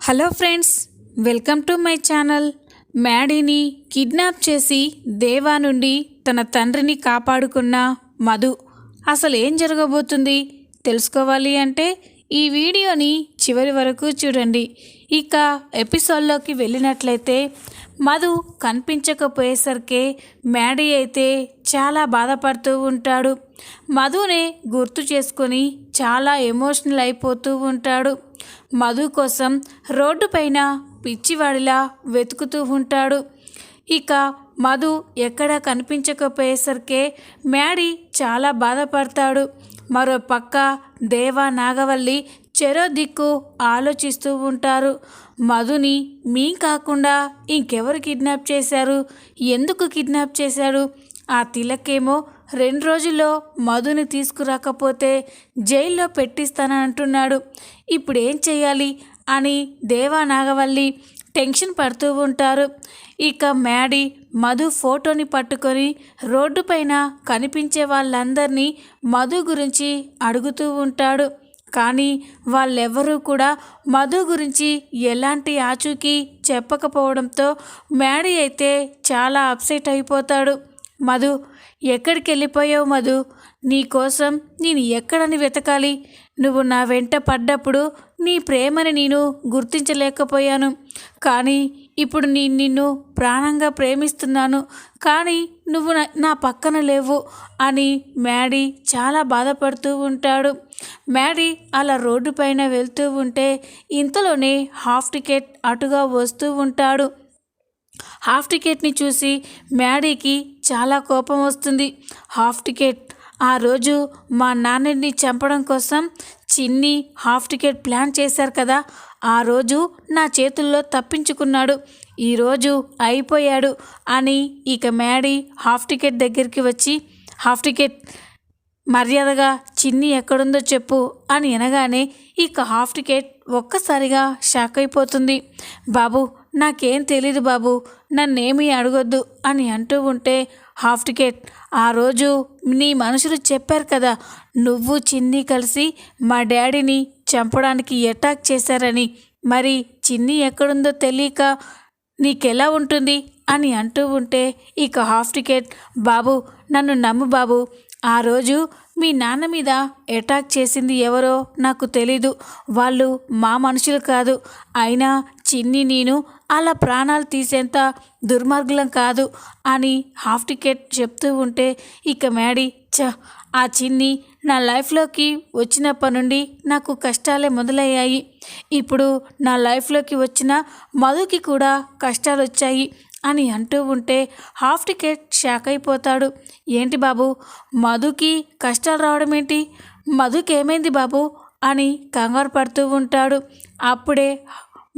Hello friends, welcome to my channel. మ్యాడీని kidnap చేసి దేవా నుండి తన తండ్రిని కాపాడుకున్న మధు అసలు ఏం జరగబోతుంది తెలుసుకోవాలి అంటే ఈ వీడియోని చివరి వరకు చూడండి. ఇక ఎపిసోడ్లోకి వెళ్ళినట్లయితే మధు కనిపించకపోయేసరికి మ్యాడీ అయితే చాలా బాధపడుతూ ఉంటాడు. మధునే గుర్తు చేసుకొని చాలా ఎమోషనల్ అయిపోతూ ఉంటాడు. మధు కోసం రోడ్డు పైన పిచ్చివాడిలా వెతుకుతూ ఉంటాడు. ఇక మధు ఎక్కడా కనిపించకపోయేసరికి మ్యాడీ చాలా బాధపడతాడు. మరో పక్క దేవా నాగవల్లి చెరో దిక్కు ఆలోచిస్తూ ఉంటారు. మధుని మీ కాకుండా ఇంకెవరు కిడ్నాప్ చేశారు, ఎందుకు కిడ్నాప్ చేశాడు? ఆ తిలకేమో 2 రోజుల్లో మధుని తీసుకురాకపోతే జైల్లో పెట్టిస్తానని అంటున్నాడు. ఇప్పుడు ఏం చేయాలి అని దేవా నాగవల్లి టెన్షన్ పడుతూ ఉంటారు. ఇక మ్యాడీ మధు ఫోటోని పట్టుకొని రోడ్డు పైన కనిపించే వాళ్ళందరినీ మధు గురించి అడుగుతూ ఉంటాడు. కానీ వాళ్ళెవ్వరూ కూడా మధు గురించి ఎలాంటి ఆచూకీ చెప్పకపోవడంతో మ్యాడీ అయితే చాలా అప్సెట్ అయిపోతాడు. మధు, ఎక్కడికి వెళ్ళిపోయావు మధు? నీకోసం నేను ఎక్కడని వెతకాలి? నువ్వు నా వెంట పడ్డప్పుడు నీ ప్రేమని నేను గుర్తించలేకపోయాను. కానీ ఇప్పుడు నిన్ను ప్రాణంగా ప్రేమిస్తున్నాను, కానీ నువ్వు నా పక్కన లేవు అని మ్యాడీ చాలా బాధపడుతూ ఉంటాడు. మ్యాడీ అలా రోడ్డు పైన వెళ్తూ ఉంటే ఇంతలోనే హాఫ్ టికెట్ అటుగా వస్తూ ఉంటాడు. హాఫ్ టికెట్ని చూసి మ్యాడీకి చాలా కోపం వస్తుంది. హాఫ్ టికెట్, ఆ రోజు మా నాన్నని చంపడం కోసం చిన్ని హాఫ్ టికెట్ ప్లాన్ చేశారు కదా, ఆ రోజు నా చేతుల్లో తప్పించుకున్నాడు, ఈరోజు అయిపోయాడు అని ఇక మ్యాడీ హాఫ్ టికెట్ దగ్గరికి వచ్చి, హాఫ్ టికెట్ మర్యాదగా చిన్ని ఎక్కడుందో చెప్పు అని అనగానే ఇక హాఫ్ టికెట్ ఒక్కసారిగా షాక్ అయిపోతుంది. బాబు, నాకేం తెలీదు బాబు, నన్నేమీ అడగొద్దు అని అంటూ ఉంటే హాఫ్ టికెట్, ఆ రోజు నీ మనుషులు చెప్పారు కదా నువ్వు చిన్ని కలిసి మా డాడీని చంపడానికి అటాక్ చేశారని, మరి చిన్ని ఎక్కడుందో తెలియక నీకెలా ఉంటుంది అని అంటూ ఉంటే ఇక హాఫ్ టికెట్, బాబు నన్ను నమ్ము బాబు, ఆ రోజు మీ నాన్న మీద అటాక్ చేసింది ఎవరో నాకు తెలీదు, వాళ్ళు మా మనుషులు కాదు, అయినా చిన్ని నేను అలా ప్రాణాలు తీసేంత దుర్మార్గులం కాదు అని హాఫ్ టికెట్ చెప్తూ ఉంటే ఇక మ్యాడీ, ఆ చిన్ని నా లైఫ్లోకి వచ్చినప్పటి నుండి నాకు కష్టాలే మొదలయ్యాయి, ఇప్పుడు నా లైఫ్లోకి వచ్చిన మధుకి కూడా కష్టాలు వచ్చాయి అని అంటూ ఉంటే హాఫ్ టికెట్ షాక్ అయిపోతాడు. ఏంటి బాబు, మధుకి కష్టాలు రావడం ఏంటి? మధుకి ఏమైంది బాబు అని కంగారు పడుతూ ఉంటాడు. అప్పుడే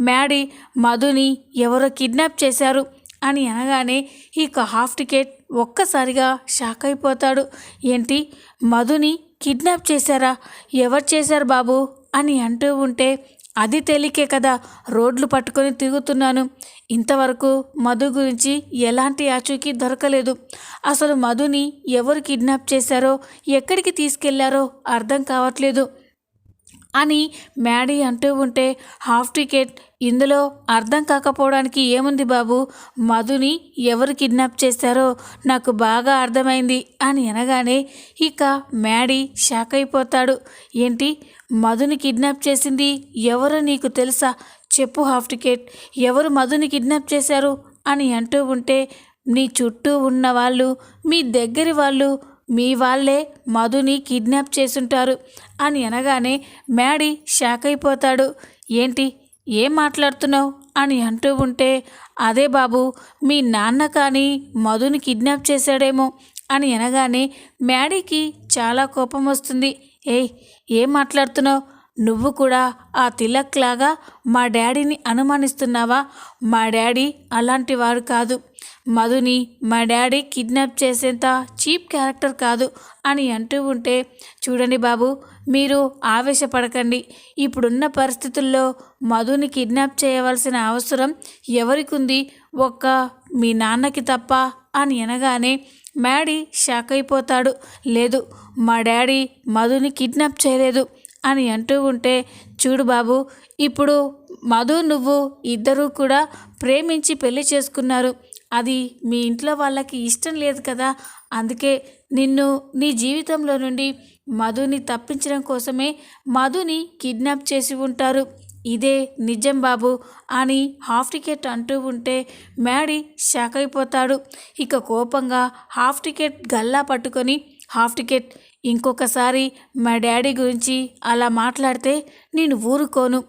మ్యాడీ మధుని ఎవరో కిడ్నాప్ చేశారు అని అనగానే ఇక హాఫ్ టికెట్ ఒక్కసారిగా షాక్ అయిపోతాడు. ఏంటి, మధుని కిడ్నాప్ చేశారా? ఎవరు చేశారు బాబు అని అంటూ ఉంటే, అది తెలియకే కదా రోడ్లు పట్టుకొని తిరుగుతున్నాను, ఇంతవరకు మధు గురించి ఎలాంటి ఆచూకీ దొరకలేదు, అసలు మధుని ఎవరు కిడ్నాప్ చేశారో ఎక్కడికి తీసుకెళ్లారో అర్థం కావట్లేదు అని మ్యాడీ అంటూ ఉంటే హాఫ్ టికెట్, ఇందులో అర్థం కాకపోవడానికి ఏముంది బాబు, మధుని ఎవరు కిడ్నాప్ చేశారో నాకు బాగా అర్థమైంది అని అనగానే ఇక మ్యాడీ షాక్ అయిపోతాడు. ఏంటి, మధుని కిడ్నాప్ చేసింది ఎవరో నీకు తెలుసా? చెప్పు హాఫ్ టికెట్, ఎవరు మధుని కిడ్నాప్ చేశారు అని అంటూ ఉంటే, నీ చుట్టూ ఉన్న వాళ్ళు, మీ దగ్గరి వాళ్ళు, మీ వాళ్ళే మధుని కిడ్నాప్ చేసుంటారు అని అనగానే మ్యాడీ షాక్ అయిపోతాడు. ఏంటి, ఏం మాట్లాడుతున్నావు అని అంటూ ఉంటే, అదే బాబు, మీ నాన్న కానీ మధుని కిడ్నాప్ చేశాడేమో అని అనగానే మ్యాడీకి చాలా కోపం వస్తుంది. ఏం మాట్లాడుతున్నావు? నువ్వు కూడా ఆ తిలక్ లాగా మా డాడీని అనుమానిస్తున్నావా? మా డాడీ అలాంటి వారు కాదు, మధుని మా డాడీ కిడ్నాప్ చేసేంత చీప్ క్యారెక్టర్ కాదు అని అంటూ ఉంటే, చూడండి బాబు, మీరు ఆవేశపడకండి, ఇప్పుడున్న పరిస్థితుల్లో మధుని కిడ్నాప్ చేయవలసిన అవసరం ఎవరికి ఉంది, ఒక్క మీ నాన్నకి తప్ప అని అనగానే మ్యాడీ షాక్ అయిపోతాడు. లేదు, మా డాడీ మధుని కిడ్నాప్ చేయలేదు అని అంటూ ఉంటే, చూడు బాబు, ఇప్పుడు మధు నువ్వు ఇద్దరూ కూడా ప్రేమించి పెళ్లి చేసుకున్నారు. అది మీ ఇంట్లో వాళ్ళకి ఇష్టం లేదు కదా. అందుకే నిన్ను నీ జీవితంలో నుండి మధుని తప్పించడం కోసమే మధుని కిడ్నాప్ చేసి ఉంటారు. ఇదే నిజం బాబు అని హాఫ్ టికెట్ అంటూ ఉంటే మ్యాడీ షాక్ అయిపోతాడు. ఇక కోపంగా హాఫ్ టికెట్ గల్లా పట్టుకొని, హాఫ్ టికెట్ ఇంకొకసారి మా డాడీ గురించి అలా మాట్లాడితే నేను ఊరుకోను.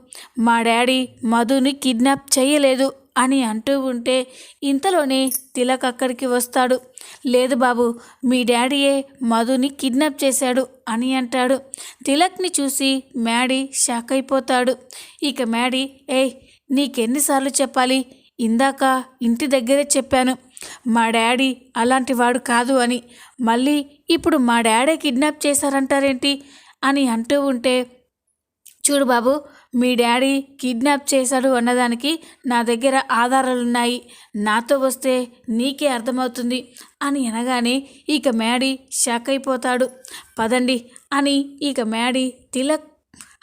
మా డాడీ మధుని కిడ్నాప్ చేయలేదు అని అంటూ ఉంటే ఇంతలోనే తిలక్ అక్కడికి వస్తాడు. లేదు బాబు, మీ డాడీయే మధుని కిడ్నాప్ చేశాడు అని అంటాడు. తిలక్ని చూసి మ్యాడీ షాక్ అయిపోతాడు. ఇక మ్యాడీ, నీకెన్నిసార్లు చెప్పాలి? ఇందాక ఇంటి దగ్గరే చెప్పాను మా డాడీ అలాంటి వాడు కాదు అని. మళ్ళీ ఇప్పుడు మా డాడీ కిడ్నాప్ చేశారంటారేంటి అని అంటూ ఉంటే, చూడు బాబు, మీ డాడీ కిడ్నాప్ చేశాడు అన్నదానికి నా దగ్గర ఆధారాలున్నాయి. నాతో వస్తే నీకే అర్థమవుతుంది అని అనగానే ఇక మ్యాడీ షాక్ అయిపోతాడు. పదండి అని ఇక మ్యాడీ తిలక్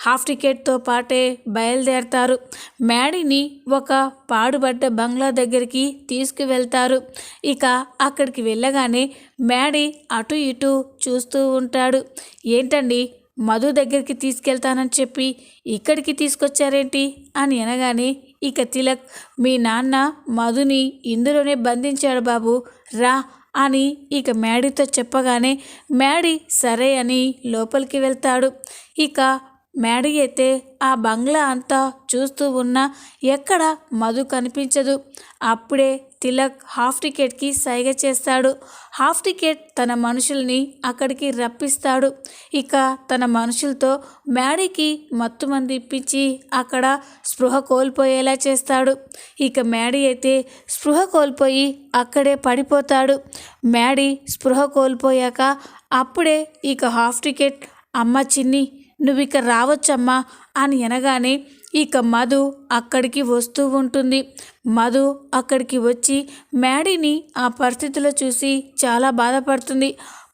హాఫ్ టికెట్తో పాటే బయలుదేరతారు. మ్యాడీని ఒక పాడుబడ్డ బంగ్లా దగ్గరికి తీసుకువెళ్తారు. ఇక అక్కడికి వెళ్ళగానే మ్యాడీ అటు ఇటు చూస్తూ ఉంటాడు. ఏంటండి, మధు దగ్గరికి తీసుకెళ్తానని చెప్పి ఇక్కడికి తీసుకొచ్చారేంటి అని అనగానే ఇక తిలక్, మీ నాన్న మధుని ఇందులోనే బంధించాడు బాబు, రా అని ఇక మ్యాడీతో చెప్పగానే మ్యాడీ సరే అని లోపలికి వెళ్తాడు. ఇక మ్యాడీ అయితే ఆ బంగ్లా అంతా చూస్తూ ఉన్నా ఎక్కడ మధు కనిపించదు. అప్పుడే తిలక్ హాఫ్ టికెట్కి సైగ చేస్తాడు. హాఫ్ టికెట్ తన మనుషుల్ని అక్కడికి రప్పిస్తాడు. ఇక తన మనుషులతో మ్యాడీకి మత్తుమంది ఇప్పించి అక్కడ స్పృహ కోల్పోయేలా చేస్తాడు. ఇక మ్యాడీ అయితే స్పృహ కోల్పోయి అక్కడే పడిపోతాడు. మ్యాడీ స్పృహ కోల్పోయాక అప్పుడే ఇక హాఫ్ టికెట్, అమ్మ చిన్ని నువ్వు ఇక రావచ్చమ్మా అని అనగానే ఇక మధు అక్కడికి వస్తూ ఉంటుంది. మధు అక్కడికి వచ్చి మ్యాడీని ఆ పరిస్థితిలో చూసి చాలా బాధపడుతుంది.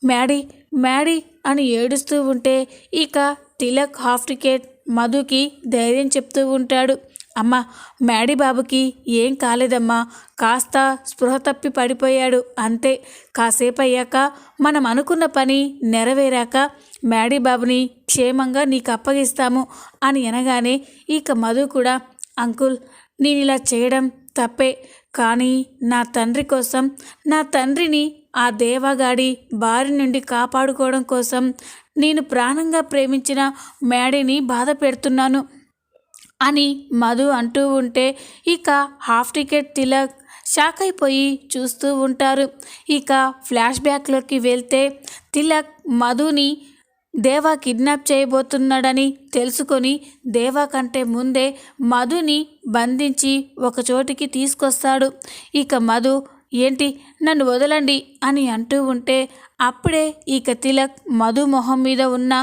మ్యాడీ మ్యాడీ అని ఏడుస్తూ ఉంటే ఇక తిలక్ హాఫ్ టికెట్ మధుకి ధైర్యం చెప్తూ ఉంటాడు. అమ్మ, మ్యాడీ బాబుకి ఏం కాలేదమ్మా, కాస్త స్పృహ తప్పి పడిపోయాడు అంతే. కాసేపు అయ్యాక మనం అనుకున్న పని నెరవేరాక మ్యాడీ బాబుని క్షేమంగా నీకు అప్పగిస్తాము అని అనగానే ఇక మధు కూడా, అంకుల్ నేను ఇలా చేయడం తప్పే, కానీ నా తండ్రి కోసం, నా తండ్రిని ఆ దేవగాడి బారి నుండి కాపాడుకోవడం కోసం నేను ప్రాణంగా ప్రేమించిన మ్యాడీని బాధ పెడుతున్నాను అని మధు అంటూ ఉంటే ఇక హాఫ్ టికెట్ తిలక్ షాక్ అయిపోయి చూస్తూ ఉంటారు. ఇక ఫ్లాష్ బ్యాక్లోకి వెళ్తే తిలక్ మధుని దేవా కిడ్నాప్ చేయబోతున్నాడని తెలుసుకొని దేవా కంటే ముందే మధుని బంధించి ఒక చోటికి తీసుకొస్తాడు. ఇక మధు, ఏంటి నన్ను వదలండి అని అంటూ ఉంటే అప్పుడే ఇక తిలక్ మధు మొహం మీద ఉన్న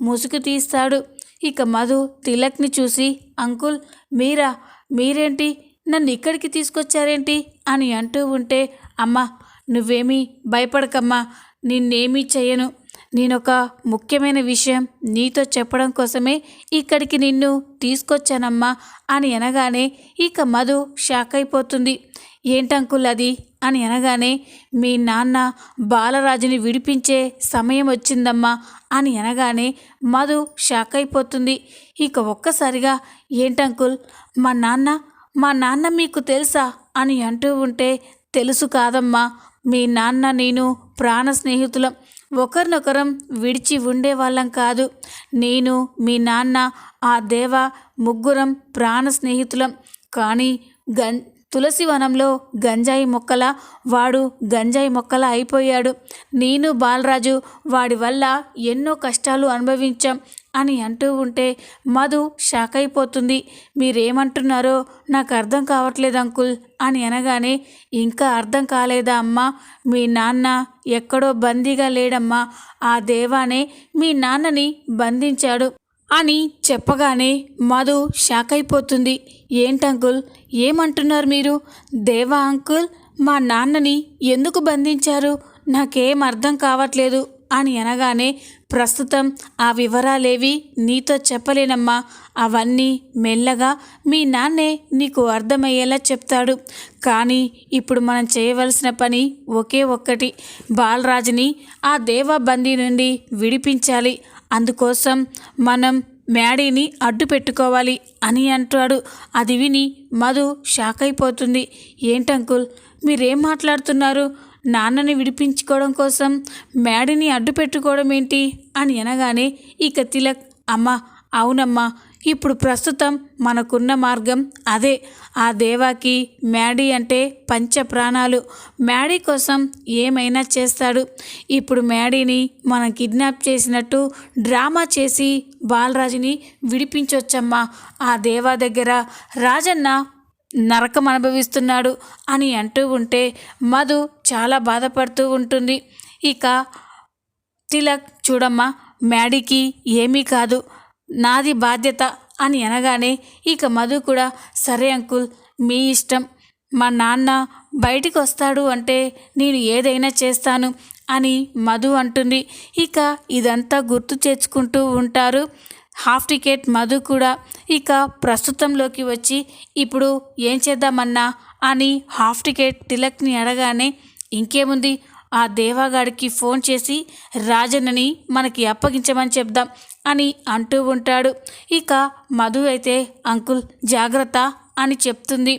ముసుగు తీస్తాడు. ఇక మధు తిలక్ని చూసి, అంకుల్ మీరేంటి నన్ను ఇక్కడికి తీసుకొచ్చారేంటి అని అంటూ ఉంటే, అమ్మ నువ్వేమీ భయపడకమ్మా, నిన్నేమీ చెయ్యను. నేనొక ముఖ్యమైన విషయం నీతో చెప్పడం కోసమే ఇక్కడికి నిన్ను తీసుకొచ్చానమ్మా అని అనగానే ఇక మధు షాక్ అయిపోతుంది. ఏంటంకుల్ అది అని అనగానే, మీ నాన్న బాలరాజుని విడిపించే సమయం వచ్చిందమ్మా అని అనగానే మధు షాక్ అయిపోతుంది. ఇక ఒక్కసారిగా, ఏంటంకుల్ మా నాన్న మీకు తెలుసా అని అంటూ ఉంటే, తెలుసు కాదమ్మా, మీ నాన్న నేను ప్రాణ స్నేహితులం, ఒకరినొకరం విడిచి ఉండేవాళ్ళం కాదు. నేను మీ నాన్న ఆ దేవ ముగ్గురం ప్రాణ స్నేహితులం. కానీ తులసి వనంలో గంజాయి మొక్కల వాడు గంజాయి మొక్కల అయిపోయాడు. నేను బాలరాజు వాడి వల్ల ఎన్నో కష్టాలు అనుభవించాం అని అంటూ ఉంటే మధు షాక్ అయిపోతుంది. మీరేమంటున్నారో నాకు అర్థం కావట్లేదు అంకుల్ అని అనగానే, ఇంకా అర్థం కాలేదా అమ్మా, మీ నాన్న ఎక్కడో బందీగా లేడమ్మా, ఆ దేవానే మీ నాన్నని బంధించాడు అని చెప్పగానే మధు షాక్ అయిపోతుంది. ఏంటంకుల్ ఏమంటున్నారు మీరు? దేవా అంకుల్ మా నాన్నని ఎందుకు బంధించారు? నాకేం అర్థం కావట్లేదు అని అనగానే, ప్రస్తుతం ఆ వివరాలేవి నీతో చెప్పలేనమ్మా, అవన్నీ మెల్లగా మీ నాన్నే నీకు అర్థమయ్యేలా చెప్తాడు. కానీ ఇప్పుడు మనం చేయవలసిన పని ఒకే ఒక్కటి, బాలరాజుని ఆ దేవబందీ నుండి విడిపించాలి. అందుకోసం మనం మ్యాడీని అడ్డు పెట్టుకోవాలి అని అంటాడు. అది విని మధు షాక్ అయిపోతుంది. ఏంటంకుల్, మీరేం మాట్లాడుతున్నారు? నాన్నని విడిపించుకోవడం కోసం మ్యాడీని అడ్డు పెట్టుకోవడం ఏంటి అని అనగానే, ఇక తిలక్, అమ్మా అవునమ్మా, ఇప్పుడు ప్రస్తుతం మనకున్న మార్గం అదే. ఆ దేవాకి మ్యాడీ అంటే పంచ ప్రాణాలు. మ్యాడీ కోసం ఏమైనా చేస్తాడు. ఇప్పుడు మ్యాడీని మనం కిడ్నాప్ చేసినట్టు డ్రామా చేసి బాలరాజుని విడిపించొచ్చమ్మా. ఆ దేవా దగ్గర రాజన్న నరకం అనుభవిస్తున్నాడు అని అంటూ ఉంటే మధు చాలా బాధపడుతూ ఉంటుంది. ఇక తిలక్, చూడమ్మా, మ్యాడీకి ఏమీ కాదు, నాది బాధ్యత అని అనగానే, ఇక మధు కూడా సరే అంకుల్, మీ ఇష్టం, మా నాన్న బయటికి వస్తాడు అంటే నేను ఏదైనా చేస్తాను అని మధు అంటుంది. ఇక ఇదంతా గుర్తు తెచ్చుకుంటూ ఉంటారు హాఫ్ టికెట్ మధు కూడా. ఇక ప్రస్తుతంలోకి వచ్చి ఇప్పుడు ఏం చేద్దామన్నా అని హాఫ్ టికెట్ తిలక్ని అడగానే, ఇంకేముంది, ఆ దేవాగాడికి ఫోన్ చేసి రాజన్నని మనకి అప్పగించమని చెప్దాం అని అంటూ ఉంటాడు. ఇక మధు అయితే, అంకుల్ జాగ్రత్త అని చెప్తుంది.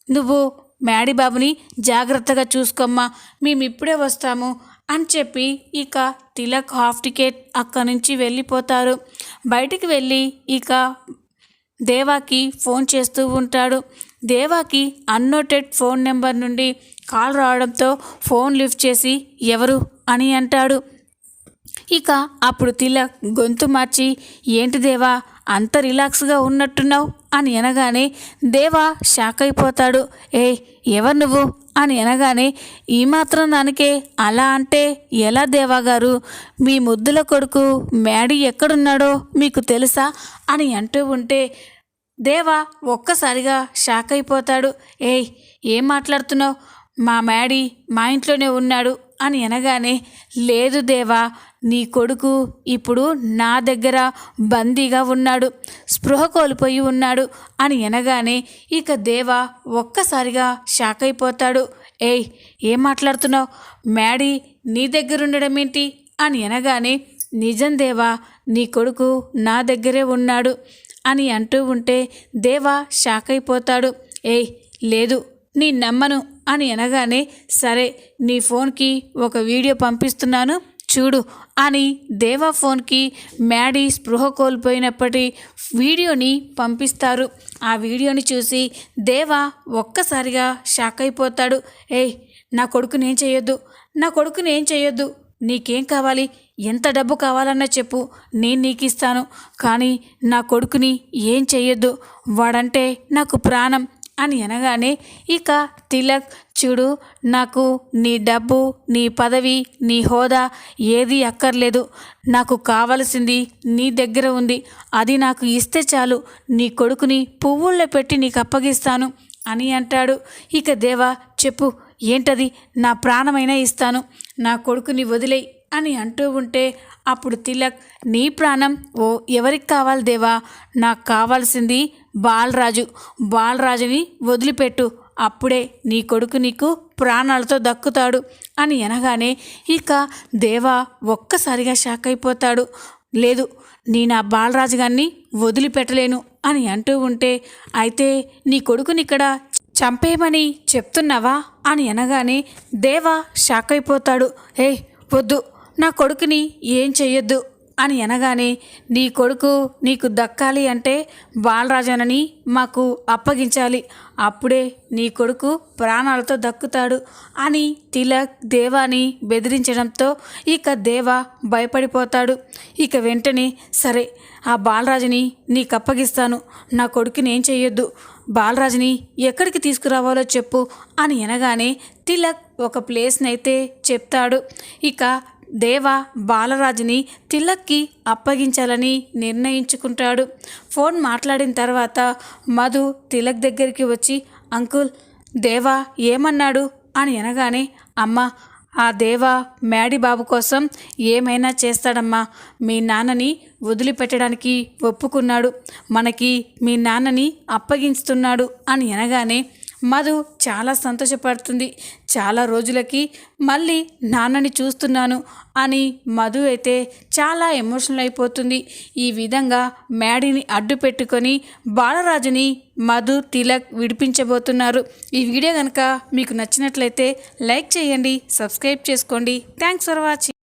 నువ్వు మ్యాడీ బాబుని జాగ్రత్తగా చూసుకోమ్మా, మేము ఇప్పుడే వస్తాము అని చెప్పి ఇక తిలక్ హాఫ్ టికెట్ అక్కడి నుంచి వెళ్ళిపోతారు. బయటికి వెళ్ళి ఇక దేవాకి ఫోన్ చేస్తూ ఉంటాడు. దేవాకి అన్నోటెడ్ ఫోన్ నెంబర్ నుండి కాల్ రావడంతో ఫోన్ లిఫ్ట్ చేసి ఎవరు అని అంటాడు. ఇక అప్పుడు తిలక్ గొంతు మార్చి, ఏంటి దేవా అంత రిలాక్స్గా ఉన్నట్టున్నావు అని అనగానే దేవా షాక్ అయిపోతాడు. ఎవరు నువ్వు అని అనగానే, ఈ మాత్రం దానికే అలా అంటే ఎలా దేవా గారు, మీ ముద్దుల కొడుకు మ్యాడీ ఎక్కడున్నాడో మీకు తెలుసా అని అంటూ ఉంటే దేవా ఒక్కసారిగా షాక్ అయిపోతాడు. ఏం మాట్లాడుతున్నావు, మా మ్యాడీ మా ఇంట్లోనే ఉన్నాడు అని అనగానే, లేదు దేవా, నీ కొడుకు ఇప్పుడు నా దగ్గర బందీగా ఉన్నాడు, స్పృహ కోల్పోయి ఉన్నాడు అని అనగానే ఇక దేవా ఒక్కసారిగా షాక్ అయిపోతాడు. ఏం మాట్లాడుతున్నావు, మ్యాడీ నీ దగ్గర ఉండడం ఏంటి అని అనగానే, నిజం దేవా, నీ కొడుకు నా దగ్గరే ఉన్నాడు అని అంటూ ఉంటే దేవా షాక్ అయిపోతాడు. లేదు, నీ నమ్మను అని అనగానే, సరే నీ ఫోన్కి ఒక వీడియో పంపిస్తున్నాను చూడు అని దేవా ఫోన్కి మ్యాడీ స్పృహ కోల్పోయినప్పటి వీడియోని పంపిస్తారు. ఆ వీడియోని చూసి దేవా ఒక్కసారిగా షాక్ అయిపోతాడు. నా కొడుకునేం చేయొద్దు, నా కొడుకునేం చేయొద్దు, నీకేం కావాలి, ఎంత డబ్బు కావాలన్నా చెప్పు, నేను నీకు ఇస్తాను, కానీ నా కొడుకుని ఏం చెయ్యొద్దు, వాడంటే నాకు ప్రాణం అని అనగానే ఇక తిలక్, చూడు, నాకు నీ డబ్బు, నీ పదవి, నీ హోదా ఏది అక్కర్లేదు, నాకు కావలసింది నీ దగ్గర ఉంది, అది నాకు ఇస్తే చాలు, నీ కొడుకుని పువ్వుల్లో పెట్టి నీకు అప్పగిస్తాను అని అంటాడు. ఇక దేవా, చెప్పు ఏంటది, నా ప్రాణమైనా ఇస్తాను, నా కొడుకుని వదిలేయి అని అంటూ ఉంటే అప్పుడు తిలక్, నీ ప్రాణం ఎవరికి కావాలి దేవా, నాకు కావాల్సింది బాలరాజుని వదిలిపెట్టు, అప్పుడే నీ కొడుకు నీకు ప్రాణాలతో దక్కుతాడు అని అనగానే ఇక దేవా ఒక్కసారిగా షాక్ అయిపోతాడు. లేదు, నేను ఆ బాలరాజు గారిని వదిలిపెట్టలేను అని అంటూ ఉంటే, అయితే నీ కొడుకుని ఇక్కడ చంపేయమని చెప్తున్నావా అని అనగానే దేవా షాక్ అయిపోతాడు. వద్దు, నా కొడుకుని ఏం చెయ్యొద్దు అని అనగానే, నీ కొడుకు నీకు దక్కాలి అంటే బాలరాజనని మాకు అప్పగించాలి, అప్పుడే నీ కొడుకు ప్రాణాలతో దక్కుతాడు అని తిలక్ దేవాని బెదిరించడంతో ఇక దేవా భయపడిపోతాడు. ఇక వెంటనే, సరే ఆ బాలరాజుని నీకు అప్పగిస్తాను, నా కొడుకుని ఏం చెయ్యొద్దు, బాలరాజుని ఎక్కడికి తీసుకురావాలో చెప్పు అని అనగానే తిలక్ ఒక ప్లేస్నైతే చెప్తాడు. ఇక దేవా బాలరాజుని తిలక్కి అప్పగించాలని నిర్ణయించుకుంటాడు. ఫోన్ మాట్లాడిన తర్వాత మధు తిలక్ దగ్గరికి వచ్చి, అంకుల్ దేవా ఏమన్నాడు అని అనగానే, అమ్మ ఆ దేవా మ్యాడీ బాబు కోసం ఏమైనా చేస్తాడమ్మా. మీ నాన్నని వదిలిపెట్టడానికి ఒప్పుకున్నాడు, మనకి మీ నాన్నని అప్పగిస్తున్నాడు అని అనగానే మధు చాలా సంతోషపడుతుంది. చాలా రోజులకి మళ్ళీ నాన్నని చూస్తున్నాను అని మధు అయితే చాలా ఎమోషనల్ అయిపోతుంది. ఈ విధంగా మ్యాడీని అడ్డు పెట్టుకొని బాలరాజుని మధు తిలక్ విడిపించబోతున్నారు. ఈ వీడియో కనుక మీకు నచ్చినట్లయితే లైక్ చేయండి, సబ్స్క్రైబ్ చేసుకోండి. Thanks for watching.